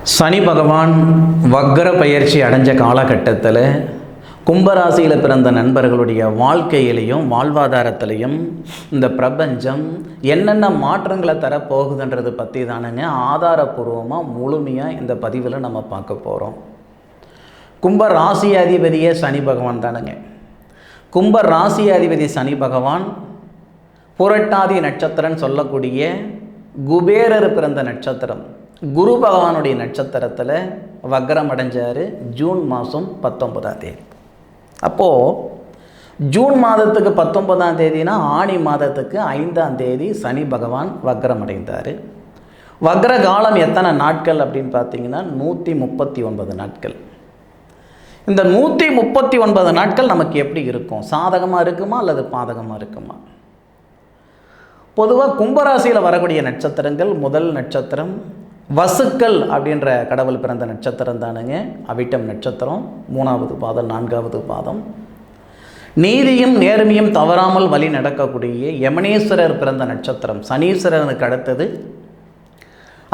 சனி பகவான் வக்ர பயிற்சி அடைஞ்ச காலகட்டத்தில் கும்பராசியில் பிறந்த நண்பர்களுடைய வாழ்க்கையிலையும் வாழ்வாதாரத்திலையும் இந்த பிரபஞ்சம் என்னென்ன மாற்றங்களை தரப்போகுதுன்றது பற்றி தானுங்க ஆதாரபூர்வமாக முழுமையாக இந்த பதிவில் நம்ம பார்க்க போகிறோம். கும்ப ராசி அதிபதியே சனி பகவான் தானுங்க. கும்ப ராசி அதிபதி சனி பகவான் புரட்டாதி நட்சத்திரம்னு சொல்லக்கூடிய குபேரர் பிறந்த நட்சத்திரம் குரு பகவானுடைய நட்சத்திரத்தில் வக்ரம் அடைஞ்சார் ஜூன் மாதம் 19ஆம் தேதி. அப்போது ஜூன் மாதத்துக்கு 19ஆம் தேதினா ஆணி மாதத்துக்கு 5ஆம் தேதி சனி பகவான் வக்ரம் அடைந்தார். வக்ர காலம் எத்தனை நாட்கள் அப்படின்னு பார்த்தீங்கன்னா 139 நாட்கள். இந்த 139 நாட்கள் நமக்கு எப்படி இருக்கும்? சாதகமாக இருக்குமா அல்லது பாதகமாக இருக்குமா? பொதுவாக கும்பராசியில் வரக்கூடிய நட்சத்திரங்கள் முதல் நட்சத்திரம் வசுக்கள் அப்படின்ற கடவுள் பிறந்த நட்சத்திரம் தானுங்க. அவிட்டம் நட்சத்திரம் 3வது பாதம் 4வது பாதம். நீதியும் நேர்மையும் தவறாமல் வழி நடக்கக்கூடிய யமனேஸ்வரர் பிறந்த நட்சத்திரம் சனீஸ்வரனுக்கு அடுத்தது.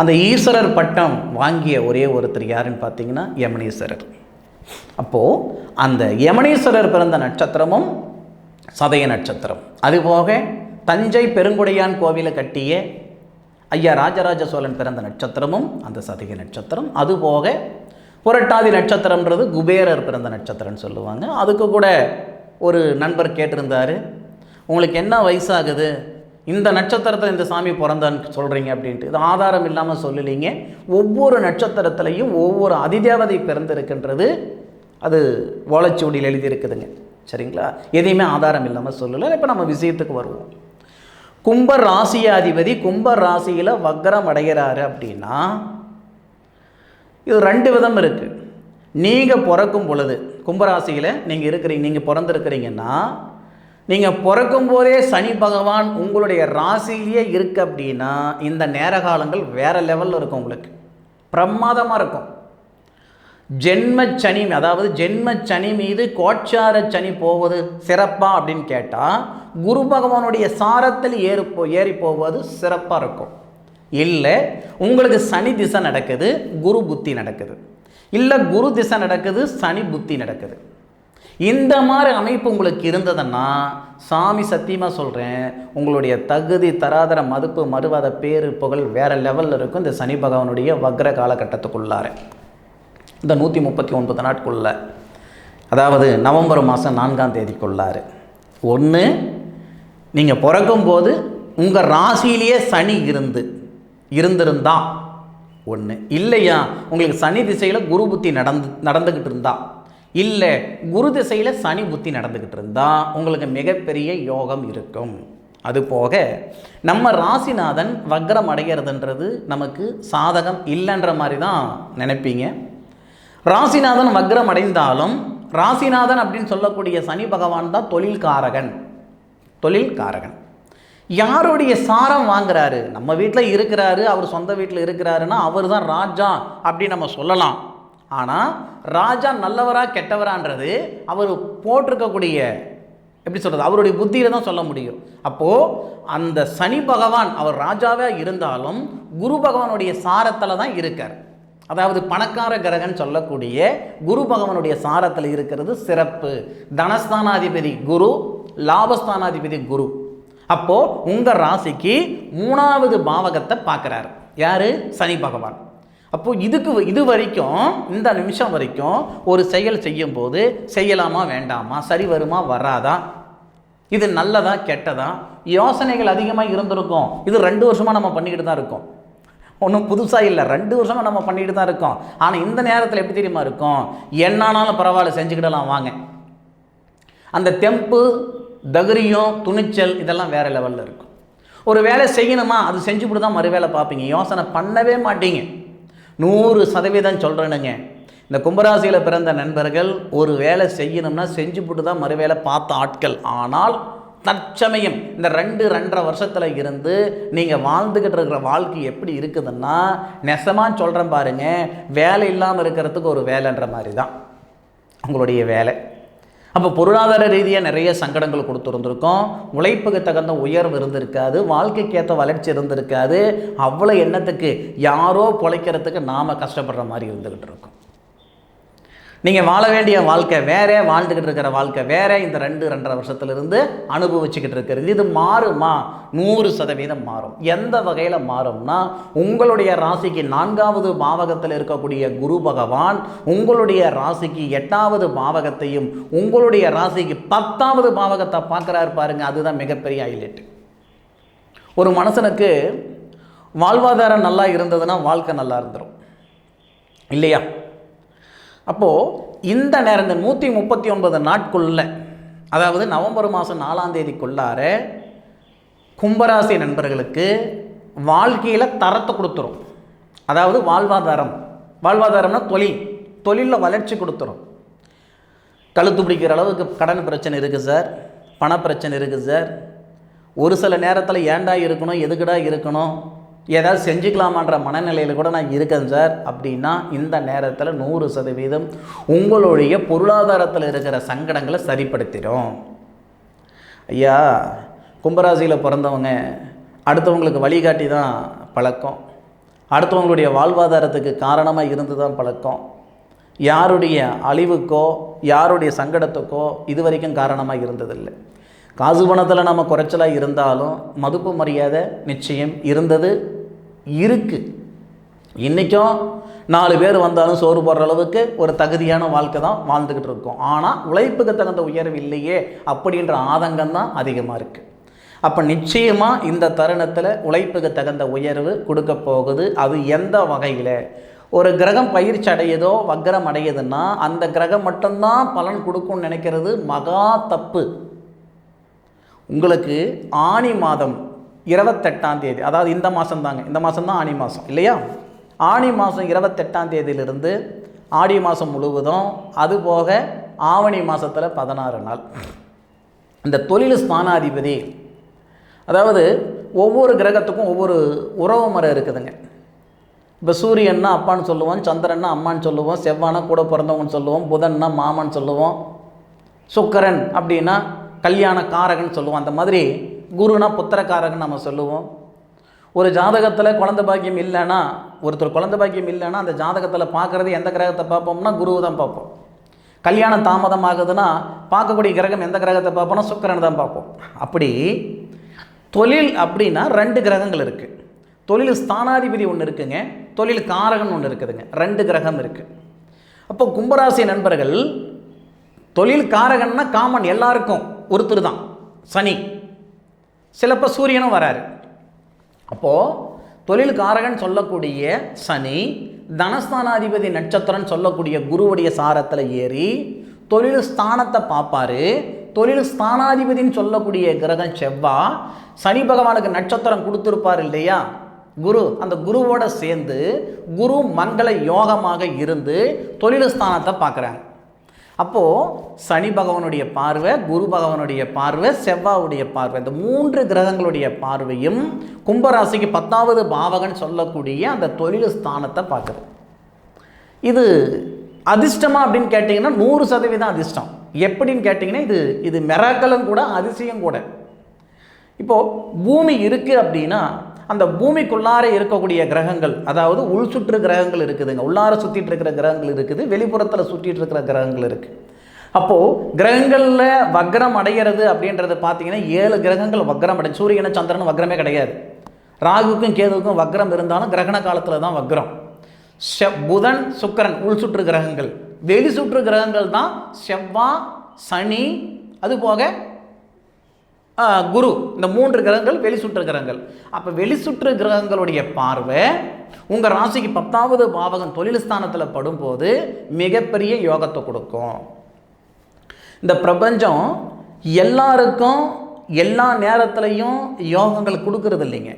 அந்த ஈஸ்வரர் பட்டம் வாங்கிய ஒரே ஒருத்தர் யாருன்னு பார்த்தீங்கன்னா யமனேஸ்வரர். அப்போது அந்த யமனேஸ்வரர் பிறந்த நட்சத்திரமும் சதய நட்சத்திரம். அதுபோக தஞ்சை பெருங்குடையான் கோவிலை கட்டிய ஐயா ராஜராஜ சோழன் பிறந்த நட்சத்திரமும் அந்த சதய நட்சத்திரம். அதுபோக புரட்டாதி நட்சத்திரம்ன்றது குபேரர் பிறந்த நட்சத்திரம்னு சொல்லுவாங்க. அதுக்கு கூட ஒரு நண்பர் கேட்டிருந்தார், உங்களுக்கு என்ன வயசாகுது, இந்த நட்சத்திரத்தில் இந்த சாமி பிறந்தான்னு சொல்கிறீங்க அப்படின்ட்டு. இது ஆதாரம் இல்லாமல் சொல்லலைங்க. ஒவ்வொரு நட்சத்திரத்திலையும் ஒவ்வொரு அதிதேவதை பிறந்திருக்கின்றது. அது ஓலைச்சுவடியில் எழுதியிருக்குதுங்க. சரிங்களா? எதையுமே ஆதாரம் இல்லாமல் சொல்லலை. இப்போ நம்ம விஷயத்துக்கு வருவோம். கும்ப ராசியாதிபதி கும்ப ராசியில் வக்ரம் அடைகிறாரு அப்படின்னா இது 2 விதம் இருக்குது. நீங்கள் பிறக்கும் பொழுது கும்பராசியில் நீங்கள் பிறந்திருக்கிறீங்கன்னா நீங்கள் பிறக்கும் போதே சனி பகவான் உங்களுடைய ராசியிலேயே இருக்குது அப்படின்னா இந்த நேர காலங்கள் வேறு லெவலில் இருக்கும். உங்களுக்கு பிரமாதமாக இருக்கும். ஜென்மச்சனி, அதாவது ஜென்மச்சனி மீது கோட்சார சனி போவது சிறப்பா அப்படின்னு கேட்டால் குரு பகவானுடைய சாரத்தில் ஏறி போவது சிறப்பாக இருக்கும். இல்லை உங்களுக்கு சனி திசை நடக்குது, குரு புத்தி நடக்குது, இல்லை குரு திசை நடக்குது, சனி புத்தி நடக்குது. இந்த மாதிரி அமைப்பு உங்களுக்கு இருந்ததுன்னா சாமி சத்தியமாக சொல்கிறேன், உங்களுடைய தகுதி தராதர மதிப்பு மறுவாத பேரு புகழ் வேறு லெவலில் இருக்கும். இந்த சனி பகவானுடைய வக்ர காலகட்டத்துக்குள்ளார இந்த 139 நாட்குள்ள, அதாவது நவம்பர் மாதம் 4ஆம் தேதிக்குள்ளார். ஒன்று, நீங்கள் பிறக்கும்போது உங்கள் ராசியிலேயே சனி இருந்திருந்தா ஒன்று. இல்லையா உங்களுக்கு சனி திசையில் குரு புத்தி நடந்துக்கிட்டு இருந்தா, இல்லை குரு திசையில் சனி புத்தி நடந்துக்கிட்டு இருந்தால் உங்களுக்கு மிகப்பெரிய யோகம் இருக்கும். அதுபோக நம்ம ராசிநாதன் வக்ரம் அடைகிறதுன்றது நமக்கு சாதகம் இல்லைன்ற மாதிரி தான் நினைப்பீங்க. ராசிநாதன் வக்ரம் அடைந்தாலும் ராசிநாதன் அப்படின்னு சொல்லக்கூடிய சனி பகவான் தான் தொழில்காரகன். யாருடைய சாரம் வாங்குறாரு? நம்ம வீட்டில் இருக்கிறாரு, அவர் சொந்த வீட்டில் இருக்கிறாருன்னா அவர் தான் ராஜா அப்படின்னு நம்ம சொல்லலாம். ஆனால் ராஜா நல்லவரா கெட்டவரான்றது அவர் போட்டிருக்கக்கூடிய எப்படி சொல்கிறது அவருடைய புத்தியில் தான் சொல்ல முடியும். அப்போது அந்த சனி பகவான் அவர் ராஜாவே இருந்தாலும் குரு பகவானுடைய சாரத்தில் தான் இருக்கார். அதாவது பணக்கார கிரகன்னு சொல்லக்கூடிய குரு பகவானுடைய சாரத்தில் இருக்கிறது சிறப்பு. தனஸ்தானாதிபதி குரு, லாபஸ்தானாதிபதி குரு. அப்போது உங்கள் ராசிக்கு 3வது பாவகத்தை பார்க்குறாரு யார்? சனி பகவான். அப்போது இது வரைக்கும் இந்த நிமிஷம் வரைக்கும் ஒரு செயல் செய்யும் போது செய்யலாமா வேண்டாமா, சரி வருமா வராதா, இது நல்லதா கெட்டதா, யோசனைகள் அதிகமாக இருந்திருக்கும். இது 2 வருஷமாக நம்ம பண்ணிக்கிட்டு தான் இருக்கோம். ஒன்றும் புதுசாக இல்லை, 2 வருஷமாக நம்ம பண்ணிட்டு தான் இருக்கோம். ஆனால் இந்த நேரத்தில் எப்படி தெரியுமா இருக்கும்? என்னானாலும் பரவாயில்ல செஞ்சுக்கிடலாம் வாங்க. அந்த தெம்பு, தைரியம், துணிச்சல் இதெல்லாம் வேறு லெவலில் இருக்கும். ஒரு வேலை செய்யணுமா அது செஞ்சுவிட்டு தான் மறு வேலை பார்ப்பீங்க. யோசனை பண்ணவே மாட்டீங்க. 100% சொல்கிறேனுங்க. இந்த கும்பராசியில் பிறந்த நண்பர்கள் ஒரு வேலை செய்யணும்னா செஞ்சுவிட்டு தான் மறு வேலை பார்த்த ஆட்கள். ஆனால் தற்சமயம் இந்த 2-2.5 வருஷத்தில் இருந்து நீங்கள் வாழ்ந்துக்கிட்டு இருக்கிற வாழ்க்கை எப்படி இருக்குதுன்னா நெசமாக சொல்கிறேன் பாருங்கள், வேலை இல்லாமல் இருக்கிறதுக்கு ஒரு வேலைன்ற மாதிரி தான் உங்களுடைய வேலை. அப்போ பொருளாதார ரீதியாக நிறைய சங்கடங்கள் கொடுத்துருந்துருக்கோம், உழைப்புக்கு தகுந்த உயர்வு இருந்திருக்காது, வாழ்க்கைக்கு ஏற்ற வளர்ச்சி இருந்திருக்காது. அவ்வளோ எண்ணத்துக்கு யாரோ பிழைக்கிறதுக்கு நாம் கஷ்டப்படுற மாதிரி இருந்துக்கிட்டு இருக்கோம். நீங்கள் வாழ வேண்டிய வாழ்க்கை வேற, வாழ்ந்துக்கிட்டு இருக்கிற வாழ்க்கை வேற. இந்த 2-2.5 வருஷத்துலேருந்து அனுபவிச்சுக்கிட்டு இருக்கிறது இது மாறுமா? 100% மாறும். எந்த வகையில் மாறும்னா, உங்களுடைய ராசிக்கு 4வது பாவகத்தில் இருக்கக்கூடிய குரு பகவான் உங்களுடைய ராசிக்கு 8வது பாவகத்தையும் உங்களுடைய ராசிக்கு 10வது பாவகத்தை பார்க்குறாரு பாருங்க. அதுதான் மிகப்பெரிய ஹைலைட். ஒரு மனுஷனுக்கு வாழ்வாதாரம் நல்லா இருந்ததுன்னா வாழ்க்கை நல்லா இருந்துடும் இல்லையா? அப்போது இந்த நேரம் இந்த 139 நாட்குள்ள, அதாவது நவம்பர் மாதம் 4ஆம் தேதிக்குள்ளார கும்பராசி நண்பர்களுக்கு வாழ்க்கையில் தரத்தை கொடுத்துரும். அதாவது வாழ்வாதாரம்னா தொழிலில் வளர்ச்சி கொடுத்துரும். கழுத்து பிடிக்கிற அளவுக்கு கடன் பிரச்சனை இருக்குது சார், பண பிரச்சனை இருக்குது சார், ஒரு சில நேரத்தில் ஏண்டா இருக்கணும், எதுக்குடா இருக்கணும், ஏதாவது செஞ்சுக்கலாமான்ற மனநிலையில் கூட நான் இருக்கேன் சார் அப்படின்னா, இந்த நேரத்தில் 100% உங்களுடைய பொருளாதாரத்தில் இருக்கிற சங்கடங்களை சரிப்படுத்திடும். ஐயா, கும்பராசியில் பிறந்தவங்க அடுத்தவங்களுக்கு வழிகாட்டி தான் பழக்கம், அடுத்தவங்களுடைய வாழ்வாதாரத்துக்கு காரணமாக இருந்து தான் பழக்கம். யாருடைய அழிவுக்கோ யாருடைய சங்கடத்துக்கோ இது வரைக்கும் காரணமாக இருந்ததில்லை. காசு பணத்தில் நம்ம குறைச்சலாக இருந்தாலும் மதிப்பு மரியாதை நிச்சயம் இருந்தது, இருக்குது. இன்றைக்கும் 4 பேர் வந்தாலும் சோறு போடுற அளவுக்கு ஒரு தகுதியான வாழ்க்கை தான் வாழ்ந்துக்கிட்டு இருக்கோம். ஆனால் உழைப்புக்கு தகுந்த உயர்வு இல்லையே அப்படின்ற ஆதங்கம் தான் அதிகமாக இருக்குது. அப்போ நிச்சயமாக இந்த தருணத்தில் உழைப்புக்கு தகுந்த உயர்வு கொடுக்க போகுது. அது எந்த வகையில்? ஒரு கிரகம் பயிற்சி அடையுதோ வக்ரம் அடையுதுன்னா அந்த கிரகம் மட்டும்தான் பலன் கொடுக்கும்னு நினைக்கிறது மகா தப்பு. உங்களுக்கு ஆனி மாதம் 28ஆம் தேதி, அதாவது இந்த மாதம் தாங்க, இந்த மாதம் தான் ஆனி மாதம் இல்லையா? ஆனி மாதம் 28ஆம் தேதியிலிருந்து ஆடி மாதம் முழுவதும், அதுபோக ஆவணி மாதத்தில் 16 நாள் இந்த தொழில் ஸ்தானாதிபதி, அதாவது ஒவ்வொரு கிரகத்துக்கும் ஒவ்வொரு உறவு முறை இருக்குதுங்க. இப்போ சூரியன்னா அப்பான்னு சொல்லுவோம், சந்திரன்னா அம்மான்னு சொல்லுவோம், செவ்வானா கூட பிறந்தவங்கன்னு சொல்லுவோம், புதன்னா மாமன்னு சொல்லுவோம், சுக்கரன் அப்படின்னா கல்யாண காரகன் சொல்லுவோம். அந்த மாதிரி குருனா புத்திரக்காரகன் நம்ம சொல்லுவோம். ஒரு ஜாதகத்தில் குழந்தை பாக்கியம் இல்லைன்னா, ஒருத்தர் குழந்தை பாக்கியம் இல்லைன்னா அந்த ஜாதகத்தில் பார்க்குறது எந்த கிரகத்தை பார்ப்போம்னா குருவை தான் பார்ப்போம். கல்யாணம் தாமதம் ஆகுதுன்னா பார்க்கக்கூடிய கிரகம் எந்த கிரகத்தை பார்ப்போம்னா சுக்கிரனை தான் பார்ப்போம். அப்படி தொழில் அப்படின்னா 2 கிரகங்கள் இருக்குது. தொழில் ஸ்தானாதிபதி ஒன்று இருக்குங்க, தொழில் காரகன் ஒன்று இருக்குதுங்க, 2 கிரகம் இருக்குது. அப்போ கும்பராசி நண்பர்கள், தொழில் காரகன்னா காமன் எல்லாருக்கும் ஒருத்தர் தான் சனி, சிலப்போ சூரியனும் வராரு. அப்போது தொழில் காரகன் சொல்லக்கூடிய சனி தனஸ்தானாதிபதி நட்சத்திரம் சொல்லக்கூடிய குருவுடைய சாரத்தில் ஏறி தொழில் ஸ்தானத்தை பார்ப்பார். தொழில் ஸ்தானாதிபதின்னு சொல்லக்கூடிய கிரகம் செவ்வாய் சனி பகவானுக்கு நட்சத்திரம் கொடுத்துருப்பார் இல்லையா குரு, அந்த குருவோட சேர்ந்து குரு மங்கள யோகமாக இருந்து தொழில் ஸ்தானத்தை பார்க்குறாங்க. அப்போது சனி பகவானுடைய பார்வை, குரு பகவானுடைய பார்வை, செவ்வாவுடைய பார்வை, இந்த 3 கிரகங்களுடைய பார்வையும் கும்பராசிக்கு 10வது பாவகன் சொல்லக்கூடிய அந்த தொழில் ஸ்தானத்தை பார்க்குது. இது அதிர்ஷ்டமா அப்படின்னு கேட்டிங்கன்னா 100% அதிர்ஷ்டம். எப்படின்னு கேட்டிங்கன்னா இது மிராக்கலும் கூட, அதிசயம் கூட. இப்போது பூமி இருக்குது அப்படின்னா அந்த பூமிக்குள்ளார இருக்கக்கூடிய கிரகங்கள், அதாவது உள் சுற்று கிரகங்கள் இருக்குதுங்க, உள்ளார சுற்றிட்டு இருக்கிற கிரகங்கள் இருக்குது, வெளிப்புறத்தில் சுற்றிட்டு இருக்கிற கிரகங்கள் இருக்குது. அப்போது கிரகங்களில் வக்ரம் அடைகிறது அப்படின்றது பார்த்தீங்கன்னா 7 கிரகங்கள் வக்ரம் அடை, சூரியன சந்திரன் வக்ரமே கிடையாது. ராகுக்கும் கேதுவுக்கும் வக்ரம் இருந்தாலும் கிரகண காலத்தில் தான் வக்ரம். புதன் சுக்கிரன் உள் சுற்று கிரகங்கள், வெளி சுற்று கிரகங்கள் தான் செவ்வாய் சனி அதுபோக குரு, இந்த 3 கிரகங்கள் வெளி சுற்று கிரகங்கள். அப்போ வெளி சுற்று கிரகங்களுடைய பார்வை உங்கள் ராசிக்கு 10வது பாவகம் தொழில் ஸ்தானத்தில் படும்போது மிகப்பெரிய யோகத்தை கொடுக்கும். இந்த பிரபஞ்சம் எல்லாருக்கும் எல்லா நேரத்துலையும் யோகங்கள் கொடுக்கறது இல்லைங்க.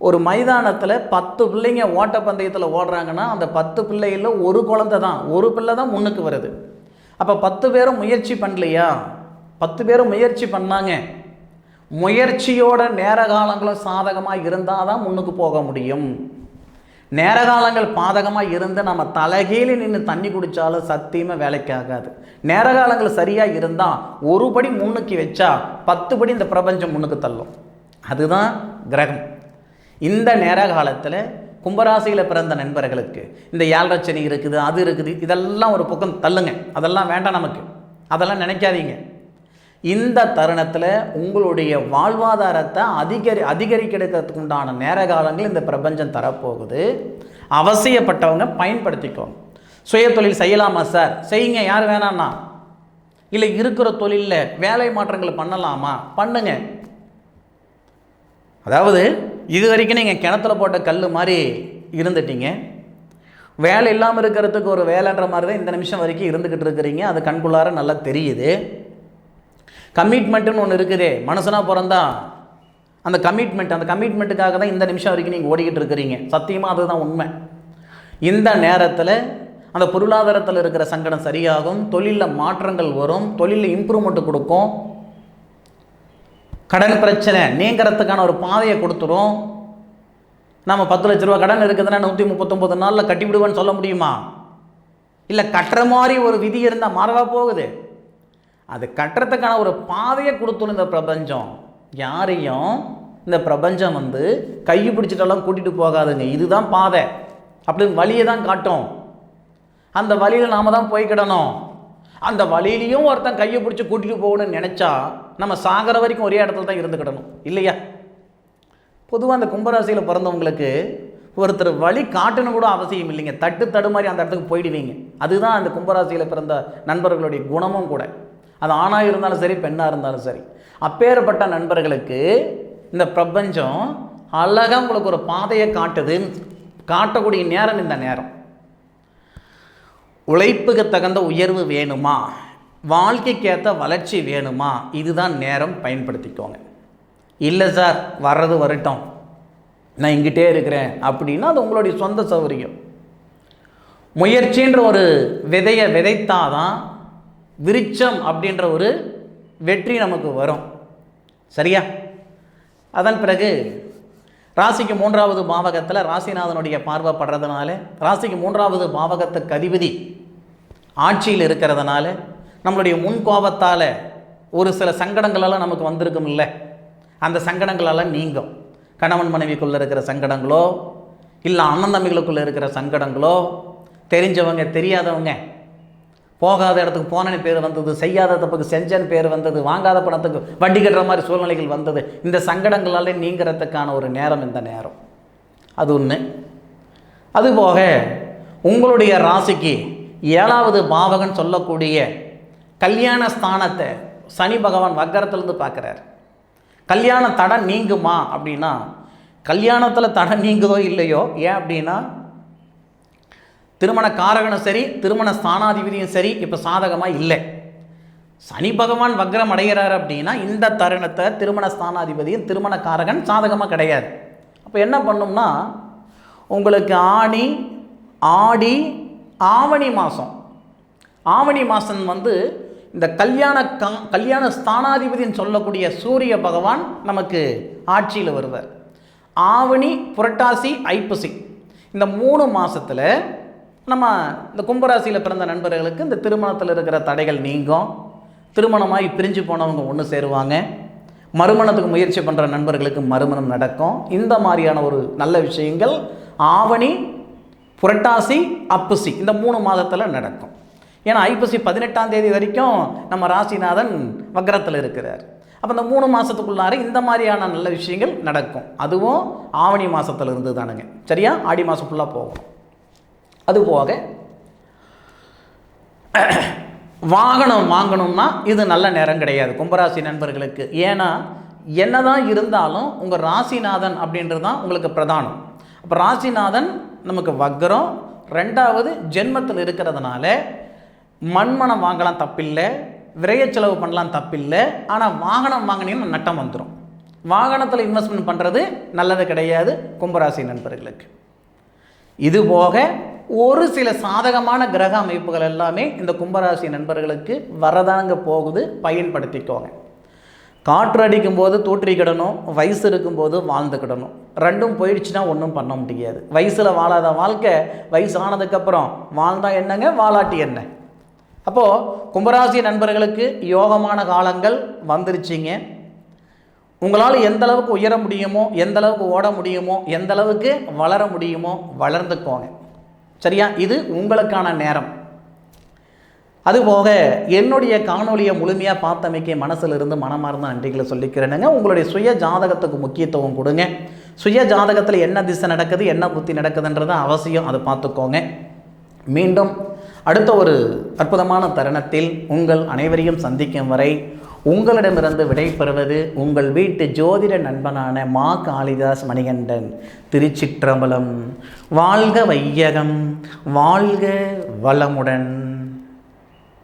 ஒரு மைதானத்தில் 10 பிள்ளைங்க ஓட்டப்பந்தயத்தில் ஓடுறாங்கன்னா அந்த 10 பிள்ளைகளில் ஒரு குழந்தை தான், ஒரு பிள்ளை தான் முன்னுக்கு வருது. அப்போ 10 பேரும் முயற்சி பண்ணலையா? 10 பேரும் முயற்சி பண்ணாங்க. முயற்சியோட நேர காலங்களும் சாதகமாக இருந்தால் தான் முன்னுக்கு போக முடியும். நேரகாலங்கள் பாதகமாக இருந்து நம்ம தலைகீழி நின்று தண்ணி குடித்தாலும் சத்தியமாக வேலைக்கு ஆகாது. நேரகாலங்கள் சரியாக இருந்தால் ஒரு படி முன்னுக்கு வச்சா 10 படி இந்த பிரபஞ்சம் முன்னுக்கு தள்ளும். அதுதான் கிரகம். இந்த நேர காலத்தில் கும்பராசியில் பிறந்த நண்பர்களுக்கு இந்த 7 சனி இருக்குது, அது இருக்குது, இதெல்லாம் ஒரு பக்கம் தள்ளுங்க. அதெல்லாம் வேண்டாம் நமக்கு, அதெல்லாம் நினைக்காதீங்க. இந்த தருணத்தில் உங்களுடைய வாழ்வாதாரத்தை அதிகரிக்கிறதுக்கு உண்டான நேர காலங்கள் இந்த பிரபஞ்சம் தரப்போகுது. அவசியப்பட்டவங்க பயன்படுத்திக்கோங்க. சுய தொழில் செய்யலாமா சார்? செய்யுங்க, யார் வேணான்னா. இல்லை இருக்கிற தொழிலில் வேலை மாற்றங்கள் பண்ணலாமா? பண்ணுங்க. அதாவது இது வரைக்கும் நீங்கள் கிணத்துல போட்ட கல் மாதிரி இருந்துட்டீங்க. வேலை இல்லாமல் இருக்கிறதுக்கு ஒரு வேலைன்ற மாதிரி தான் இந்த நிமிஷம் வரைக்கும் இருந்துக்கிட்டு இருக்கிறீங்க. அது கண்குள்ளார நல்லா தெரியுது. கமிட்மெண்ட்டுன்னு ஒன்று இருக்குதே, மனுஷனாக பிறந்தா அந்த கமிட்மெண்ட்டுக்காக தான் இந்த நிமிஷம் வரைக்கும் நீங்கள் ஓடிக்கிட்டு இருக்கிறீங்க. சத்தியமாக அதுதான் உண்மை. இந்த நேரத்தில் அந்த பொருளாதாரத்தில் இருக்கிற சங்கடம் சரியாகும், தொழிலில் மாற்றங்கள் வரும், தொழிலில் இம்ப்ரூவ்மெண்ட்டு கொடுக்கும், கடன் பிரச்சனை நீங்கிறதுக்கான ஒரு பாதையை கொடுத்துரும். நம்ம 10 லட்ச ரூபா கடன் இருக்குதுன்னா 139 நாளில் கட்டிவிடுவேன்னு சொல்ல முடியுமா? இல்லை கட்டுற மாதிரி ஒரு விதி இருந்தால் மாறவா போகுது? அது கட்டுறதுக்கான ஒரு பாதையை கொடுத்துரும் இந்த பிரபஞ்சம். யாரையும் இந்த பிரபஞ்சம் கையை பிடிச்சிட்டெல்லாம் கூட்டிகிட்டு போகாதுங்க. இதுதான் பாதை அப்படின்னு வழியை தான் காட்டும். அந்த வழியில் நாம் தான் போய்க்கிடணும். அந்த வழியிலையும் ஒருத்தன் கையை பிடிச்சி கூட்டிகிட்டு போகணும்னு நினச்சா நம்ம சாகிற வரைக்கும் ஒரே இடத்துல தான் இருந்துக்கிடணும், இல்லையா? பொதுவாக அந்த கும்பராசியில் பிறந்தவங்களுக்கு ஒருத்தர் வழி காட்டணும் கூட அவசியம் இல்லைங்க. தடுமாறி அந்த இடத்துக்கு போயிடுவீங்க. அதுதான் அந்த கும்பராசியில் பிறந்த நண்பர்களுடைய குணமும் கூட. அது ஆணாக இருந்தாலும் சரி, பெண்ணாக இருந்தாலும் சரி. அப்பேற்பட்ட நண்பர்களுக்கு இந்த பிரபஞ்சம் அழகாக உங்களுக்கு ஒரு பாதையை காட்டக்கூடிய நேரம் இந்த நேரம். உழைப்புக்கு தகுந்த உயர்வு வேணுமா, வாழ்க்கைக்கேற்ற வளர்ச்சி வேணுமா, இதுதான் நேரம், பயன்படுத்திக்கோங்க. இல்லை சார் வர்றது வரட்டும், நான் இங்கிட்டே இருக்கிறேன் அப்படின்னா அது உங்களுடைய சொந்த சௌகரியம். முயற்சின்ற ஒரு விதையை விதைத்தாதான் விருட்சம் அப்படின்ற ஒரு வெற்றி நமக்கு வரும். சரியா? அதன் பிறகு ராசிக்கு 3வது பாவகத்தில் ராசிநாதனுடைய பார்வை படுறதுனால, ராசிக்கு 3வது பாவகத்துக்கு அதிபதி ஆட்சியில் இருக்கிறதுனால நம்மளுடைய முன்கோபத்தால் ஒரு சில சங்கடங்களெல்லாம் நமக்கு வந்திருக்கும். இல்லை, அந்த சங்கடங்களெல்லாம் நீங்கும். கணவன் மனைவிக்குள்ளே இருக்கிற சங்கடங்களோ, இல்லை அண்ணன் தம்பிகளுக்குள்ளே இருக்கிற சங்கடங்களோ, தெரிஞ்சவங்க தெரியாதவங்க, போகாத இடத்துக்கு போனன்னு பேர் வந்தது, செய்யாத தப்புக்கு செஞ்சன்னு பேர் வந்தது, வாங்காத பணத்துக்கு வட்டி கட்டுற மாதிரி சூழ்நிலைகள் வந்தது. இந்த சங்கடங்களாலே நீங்கிறதுக்கான ஒரு நேரம் இந்த நேரம். அது ஒன்று. அதுபோக உங்களுடைய ராசிக்கு 7வது பாவகன் சொல்லக்கூடிய கல்யாண ஸ்தானத்தை சனி பகவான் வக்கரத்திலிருந்து பார்க்குறார். கல்யாண தடை நீங்குமா அப்படின்னா, கல்யாணத்தில் தடை நீங்குதோ இல்லையோ, ஏன் அப்படின்னா திருமண காரகனும் சரி, திருமண ஸ்தானாதிபதியும் சரி இப்போ சாதகமாக இல்லை. சனி பகவான் வக்ரம் அடைகிறார் அப்படின்னா இந்த தருணத்தை திருமண ஸ்தானாதிபதியும் திருமண காரகன் சாதகமாக கிடையாது. அப்போ என்ன பண்ணும்னா, உங்களுக்கு ஆடி ஆவணி மாதம் இந்த கல்யாண ஸ்தானாதிபதின்னு சொல்லக்கூடிய சூரிய பகவான் நமக்கு ஆட்சியில் வருவார். ஆவணி, புரட்டாசி, ஐப்பசி இந்த 3 மாதத்தில் நம்ம இந்த கும்பராசியில் பிறந்த நண்பர்களுக்கு இந்த திருமணத்தில் இருக்கிற தடைகள் நீங்கும். திருமணமாகி பிரிஞ்சு போனவங்க ஒன்று சேருவாங்க. மறுமணத்துக்கு முயற்சி பண்ணுற நண்பர்களுக்கு மறுமணம் நடக்கும். இந்த மாதிரியான ஒரு நல்ல விஷயங்கள் ஆவணி, புரட்டாசி, ஐப்பசி இந்த 3 மாதத்தில் நடக்கும். ஏன்னா ஐப்பசி 18ஆம் தேதி வரைக்கும் நம்ம ராசிநாதன் வக்ரத்தில் இருக்கிறார். அப்போ இந்த 3 மாதத்துக்குள்ளார இந்த மாதிரியான நல்ல விஷயங்கள் நடக்கும். அதுவும் ஆவணி மாதத்தில் இருந்து தானுங்க. சரியா? ஆடி மாதம் ஃபுல்லாக போகும். அதுபோக வாகனம் வாங்கணும்னா இது நல்ல நேரம் கிடையாது கும்பராசி நண்பர்களுக்கு. ஏன்னா என்னதான் இருந்தாலும் உங்கள் ராசிநாதன் அப்படின்றது தான் உங்களுக்கு பிரதானம். அப்போ ராசிநாதன் நமக்கு வக்ரம், 2வது ஜென்மத்தில் இருக்கிறதுனால மண்மனம் வாங்கலாம் தப்பில்லை, விரைய செலவு பண்ணலாம் தப்பில்லை. ஆனால் வாகனம் வாங்கினீங்கன்னா நட்டம் வந்துடும். வாகனத்தில் இன்வெஸ்ட்மெண்ட் பண்ணுறது நல்லது கிடையாது கும்பராசி நண்பர்களுக்கு. இதுபோக ஒரு சில சாதகமான கிரக அமைப்புகள் எல்லாமே இந்த கும்பராசி நண்பர்களுக்கு வரதாங்க போகுது, பயன்படுத்திக்கோங்க. காற்று அடிக்கும்போது தூற்றிக்கிடணும், வயசு இருக்கும்போது வாழ்ந்துக்கிடணும். ரெண்டும் போயிடுச்சுன்னா ஒன்றும் பண்ண முடியாது. வயசில் வாழாத வாழ்க்கை வயசானதுக்கப்புறம் வாழ்ந்தால் என்னங்க, வாழாட்டி என்ன? அப்போது கும்பராசி நண்பர்களுக்கு யோகமான காலங்கள் வந்துருச்சிங்க. உங்களால் எந்த அளவுக்கு உயர முடியுமோ, எந்த அளவுக்கு ஓட முடியுமோ, எந்த அளவுக்கு வளர முடியுமோ வளர்ந்துக்கோங்க. சரியா? இது உங்களுக்கான நேரம். அதுபோக என்னுடைய காணொலியை முழுமையாக பார்த்தமைக்கு மனசில் இருந்து மனமார்ந்த நன்றிகளை சொல்லிக்கிறேனுங்க. உங்களுடைய சுய ஜாதகத்துக்கு முக்கியத்துவம் கொடுங்க. சுய ஜாதகத்தில் என்ன திசை நடக்குது, என்ன புத்தி நடக்குதுன்றதை அவசியம் அதை பார்த்துக்கோங்க. மீண்டும் அடுத்த ஒரு அற்புதமான தருணத்தில் உங்கள் அனைவரையும் சந்திக்கும் வரை உங்களிடமிருந்து விடை பெறுவது உங்கள் வீட்டு ஜோதிட நண்பனான மா காளிதாஸ் மணிகண்டன். திருச்சிற்றம்பலம். வாழ்க வையகம், வாழ்க வளமுடன்.